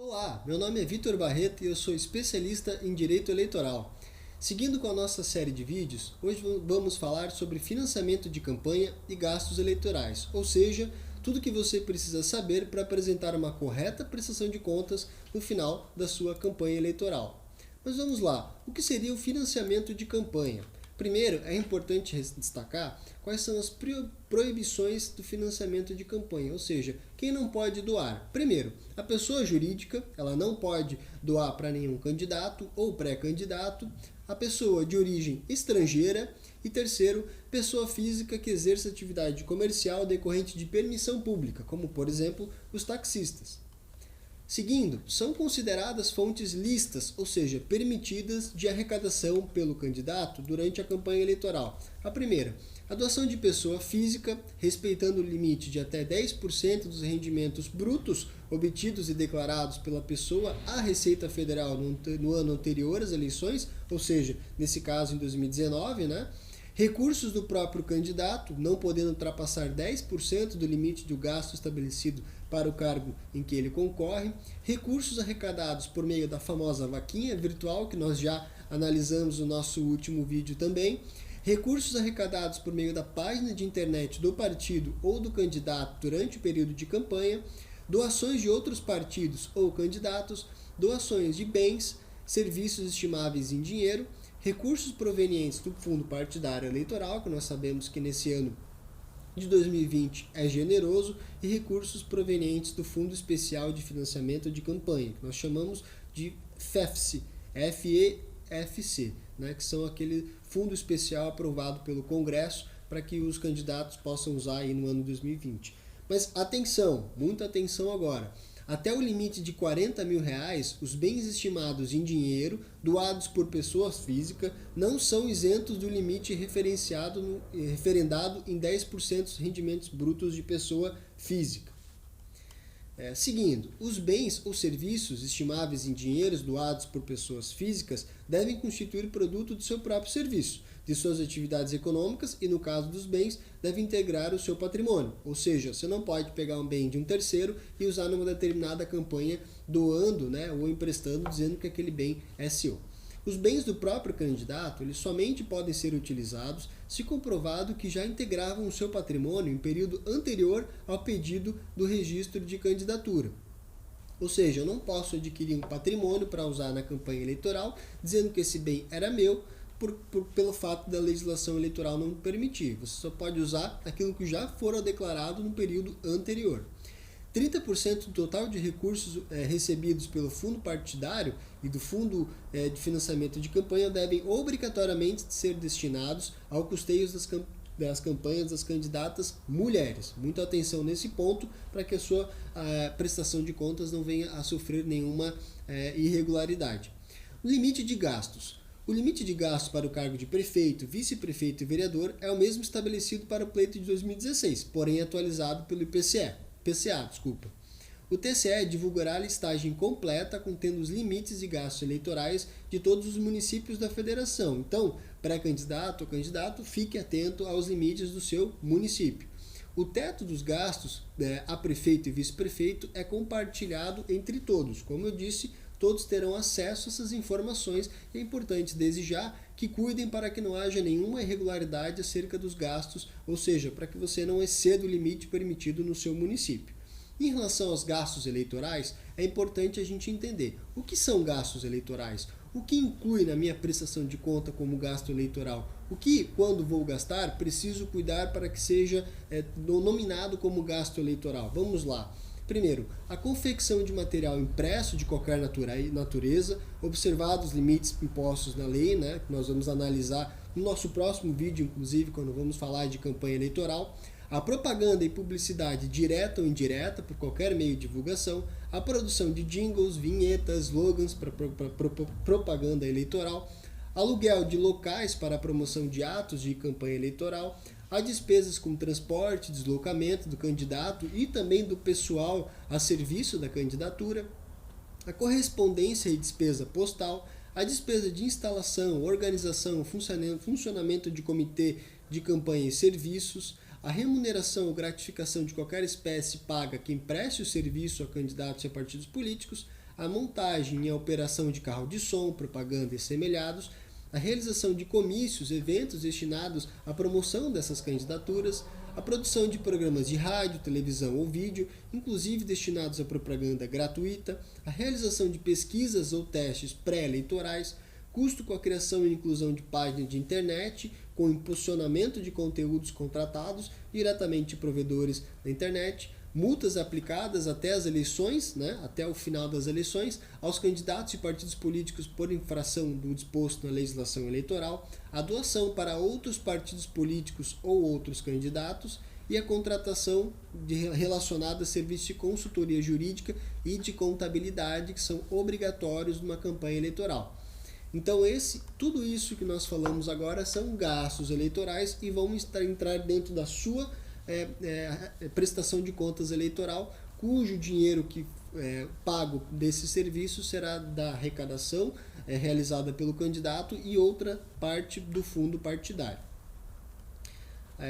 Olá, meu nome é Vitor Barreto e eu sou especialista em Direito Eleitoral. Seguindo com a nossa série de vídeos, hoje vamos falar sobre financiamento de campanha e gastos eleitorais, ou seja, tudo o que você precisa saber para apresentar uma correta prestação de contas no final da sua campanha eleitoral. Mas vamos lá, o que seria o financiamento de campanha? Primeiro, é importante destacar quais são as proibições do financiamento de campanha, ou seja, quem não pode doar. Primeiro, a pessoa jurídica, ela não pode doar para nenhum candidato ou pré-candidato, a pessoa de origem estrangeira e terceiro, pessoa física que exerça atividade comercial decorrente de permissão pública, como por exemplo, os taxistas. Seguindo, são consideradas fontes listas, ou seja, permitidas de arrecadação pelo candidato durante a campanha eleitoral. A primeira, a doação de pessoa física, respeitando o limite de até 10% dos rendimentos brutos obtidos e declarados pela pessoa à Receita Federal no ano anterior às eleições, ou seja, nesse caso em 2019, né? Recursos do próprio candidato, não podendo ultrapassar 10% do limite do gasto estabelecido para o cargo em que ele concorre, recursos arrecadados por meio da famosa vaquinha virtual, que nós já analisamos no nosso último vídeo também, recursos arrecadados por meio da página de internet do partido ou do candidato durante o período de campanha, doações de outros partidos ou candidatos, doações de bens, serviços estimáveis em dinheiro, recursos provenientes do fundo partidário eleitoral, que nós sabemos que nesse ano de 2020 é generoso, e recursos provenientes do Fundo Especial de Financiamento de Campanha, que nós chamamos de FEFC, FEFC, né, que são aquele fundo especial aprovado pelo Congresso para que os candidatos possam usar aí no ano 2020. Mas atenção, muita atenção agora. Até o limite de R$40 mil, os bens estimados em dinheiro doados por pessoa física não são isentos do limite referendado em 10% dos rendimentos brutos de pessoa física. Seguindo, os bens ou serviços estimáveis em dinheiros doados por pessoas físicas devem constituir produto do seu próprio serviço, de suas atividades econômicas e, no caso dos bens, deve integrar o seu patrimônio. Ou seja, você não pode pegar um bem de um terceiro e usar numa determinada campanha doando, né, ou emprestando, dizendo que aquele bem é seu. Os bens do próprio candidato, eles somente podem ser utilizados se comprovado que já integravam o seu patrimônio em período anterior ao pedido do registro de candidatura. Ou seja, eu não posso adquirir um patrimônio para usar na campanha eleitoral, dizendo que esse bem era meu, pelo fato da legislação eleitoral não permitir. Você só pode usar aquilo que já fora declarado no período anterior. 30% do total de recursos recebidos pelo fundo partidário e do fundo de financiamento de campanha devem obrigatoriamente ser destinados ao custeio das campanhas das candidatas mulheres. Muita atenção nesse ponto para que a sua prestação de contas não venha a sofrer nenhuma irregularidade. O limite de gastos. O limite de gastos para o cargo de prefeito, vice-prefeito e vereador é o mesmo estabelecido para o pleito de 2016, porém atualizado pelo PCA. O TCE divulgará a listagem completa contendo os limites de gastos eleitorais de todos os municípios da federação. Então, pré-candidato ou candidato, fique atento aos limites do seu município. O teto dos gastos a prefeito e vice-prefeito é compartilhado entre todos. Como eu disse, todos terão acesso a essas informações e é importante desde já que cuidem para que não haja nenhuma irregularidade acerca dos gastos, ou seja, para que você não exceda o limite permitido no seu município. Em relação aos gastos eleitorais, é importante a gente entender o que são gastos eleitorais, o que inclui na minha prestação de conta como gasto eleitoral, o que, quando vou gastar, preciso cuidar para que seja nominado como gasto eleitoral. Vamos lá. Primeiro, a confecção de material impresso de qualquer natureza, observados os limites impostos na lei, né, que nós vamos analisar no nosso próximo vídeo, inclusive, quando vamos falar de campanha eleitoral, a propaganda e publicidade direta ou indireta por qualquer meio de divulgação, a produção de jingles, vinhetas, slogans para propaganda eleitoral, aluguel de locais para a promoção de atos de campanha eleitoral, há despesas com transporte, deslocamento do candidato e também do pessoal a serviço da candidatura, a correspondência e despesa postal, a despesa de instalação, organização, funcionamento de comitê de campanha e serviços, a remuneração ou gratificação de qualquer espécie paga a quem preste o serviço a candidatos e a partidos políticos, a montagem e a operação de carro de som, propaganda e semelhados, a realização de comícios, eventos destinados à promoção dessas candidaturas, a produção de programas de rádio, televisão ou vídeo, inclusive destinados à propaganda gratuita, a realização de pesquisas ou testes pré-eleitorais, custo com a criação e inclusão de páginas de internet, com impulsionamento de conteúdos contratados diretamente de provedores da internet, multas aplicadas até as eleições, até o final das eleições, aos candidatos e partidos políticos por infração do disposto na legislação eleitoral, a doação para outros partidos políticos ou outros candidatos e a contratação relacionada a serviços de consultoria jurídica e de contabilidade que são obrigatórios numa campanha eleitoral. Então tudo isso que nós falamos agora são gastos eleitorais e vão entrar dentro da sua prestação de contas eleitoral, cujo dinheiro que pago desse serviço será da arrecadação realizada pelo candidato e outra parte do fundo partidário.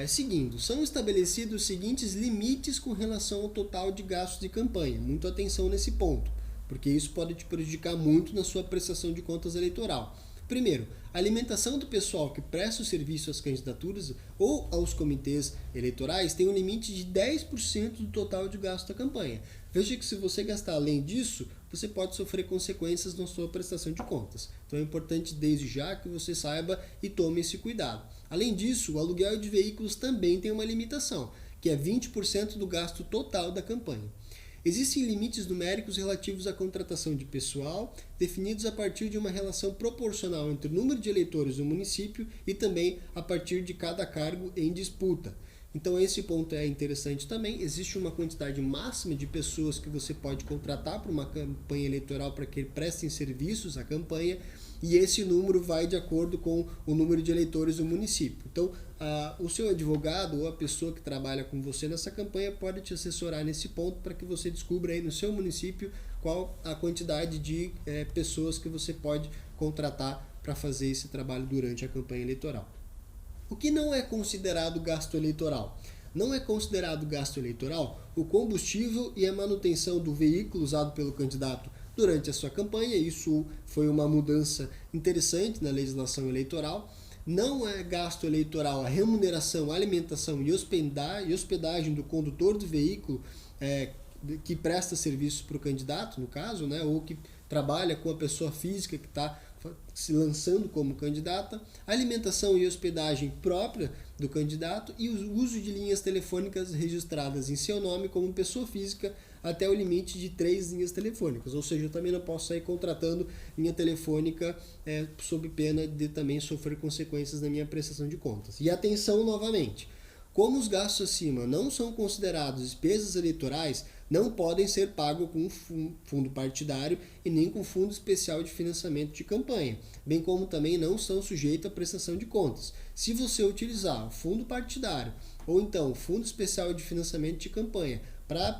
Seguindo, são estabelecidos os seguintes limites com relação ao total de gastos de campanha. Muito atenção nesse ponto, porque isso pode te prejudicar muito na sua prestação de contas eleitoral. Primeiro, a alimentação do pessoal que presta o serviço às candidaturas ou aos comitês eleitorais tem um limite de 10% do total de gasto da campanha. Veja que se você gastar além disso, você pode sofrer consequências na sua prestação de contas. Então é importante desde já que você saiba e tome esse cuidado. Além disso, o aluguel de veículos também tem uma limitação, que é 20% do gasto total da campanha. Existem limites numéricos relativos à contratação de pessoal, definidos a partir de uma relação proporcional entre o número de eleitores do município e também a partir de cada cargo em disputa. Então esse ponto é interessante também. Existe uma quantidade máxima de pessoas que você pode contratar para uma campanha eleitoral para que prestem serviços à campanha, e esse número vai de acordo com o número de eleitores do município. Então, o seu advogado ou a pessoa que trabalha com você nessa campanha pode te assessorar nesse ponto para que você descubra aí no seu município qual a quantidade de pessoas que você pode contratar para fazer esse trabalho durante a campanha eleitoral. O que não é considerado gasto eleitoral? Não é considerado gasto eleitoral o combustível e a manutenção do veículo usado pelo candidato durante a sua campanha. Isso foi uma mudança interessante na legislação eleitoral. Não é gasto eleitoral a remuneração, a alimentação e hospedagem do condutor do veículo que presta serviço para o candidato, no caso, ou que trabalha com a pessoa física que está se lançando como candidata, alimentação e hospedagem própria do candidato e o uso de linhas telefônicas registradas em seu nome como pessoa física até o limite de 3 linhas telefônicas. Ou seja, eu também não posso sair contratando linha telefônica sob pena de também sofrer consequências na minha prestação de contas. E atenção novamente, como os gastos acima não são considerados despesas eleitorais, não podem ser pagos com fundo partidário e nem com fundo especial de financiamento de campanha, bem como também não são sujeitos à prestação de contas. Se você utilizar o fundo partidário ou então o fundo especial de financiamento de campanha para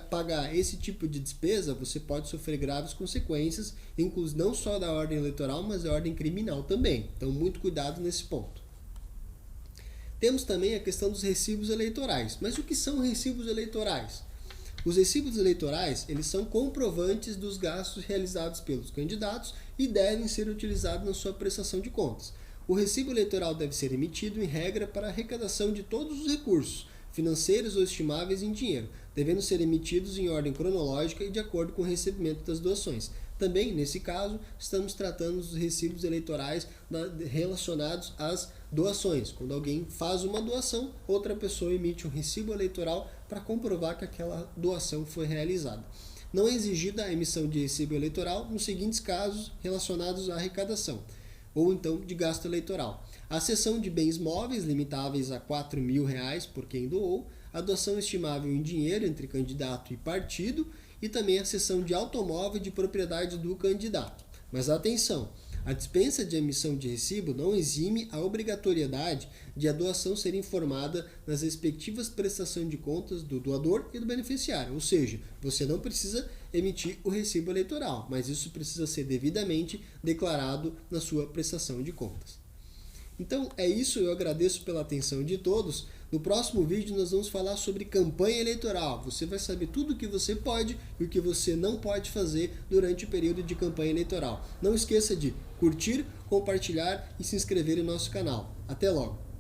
pagar esse tipo de despesa, você pode sofrer graves consequências, inclusive não só da ordem eleitoral, mas da ordem criminal também. Então, muito cuidado nesse ponto. Temos também a questão dos recibos eleitorais. Mas o que são recibos eleitorais? Os recibos eleitorais, eles são comprovantes dos gastos realizados pelos candidatos e devem ser utilizados na sua prestação de contas. O recibo eleitoral deve ser emitido, em regra, para a arrecadação de todos os recursos, financeiros ou estimáveis em dinheiro, devendo ser emitidos em ordem cronológica e de acordo com o recebimento das doações. Também, nesse caso, estamos tratando dos recibos eleitorais relacionados às doações. Quando alguém faz uma doação, outra pessoa emite um recibo eleitoral para comprovar que aquela doação foi realizada. Não é exigida a emissão de recibo eleitoral nos seguintes casos relacionados à arrecadação, ou então de gasto eleitoral: a cessão de bens móveis limitáveis a R$4.000 por quem doou, a doação estimável em dinheiro entre candidato e partido e também a cessão de automóvel de propriedade do candidato. Mas atenção, a dispensa de emissão de recibo não exime a obrigatoriedade de a doação ser informada nas respectivas prestações de contas do doador e do beneficiário, ou seja, você não precisa emitir o recibo eleitoral, mas isso precisa ser devidamente declarado na sua prestação de contas. Então é isso, eu agradeço pela atenção de todos. No próximo vídeo nós vamos falar sobre campanha eleitoral. Você vai saber tudo o que você pode e o que você não pode fazer durante o período de campanha eleitoral. Não esqueça de curtir, compartilhar e se inscrever em nosso canal. Até logo!